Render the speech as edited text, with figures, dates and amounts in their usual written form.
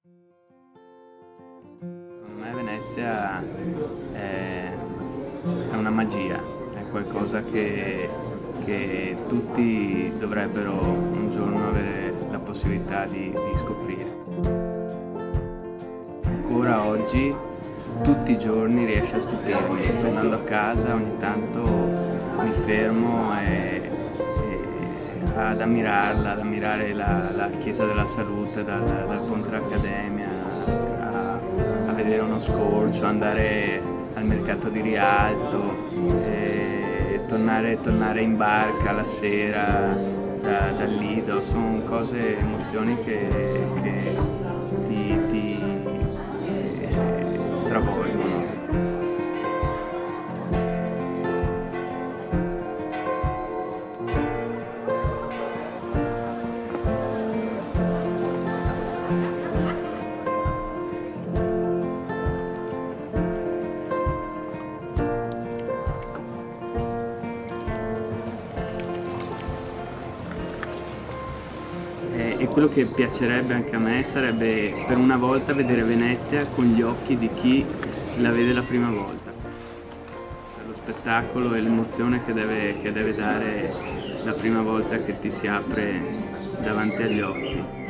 Secondo me Venezia è una magia, è qualcosa che tutti dovrebbero un giorno avere la possibilità di scoprire. Ancora oggi, tutti i giorni riesce a stupirmi. Tornando a casa ogni tanto mi fermo ad ammirarla, ad ammirare la Chiesa della Salute dal ponte dell'Accademia, a vedere uno scorcio, andare al mercato di Rialto, tornare in barca la sera dal Lido. Sono cose, emozioni che ti stravolgono. E quello che piacerebbe anche a me sarebbe per una volta vedere Venezia con gli occhi di chi la vede la prima volta. Per lo spettacolo e l'emozione che deve dare la prima volta che ti si apre davanti agli occhi.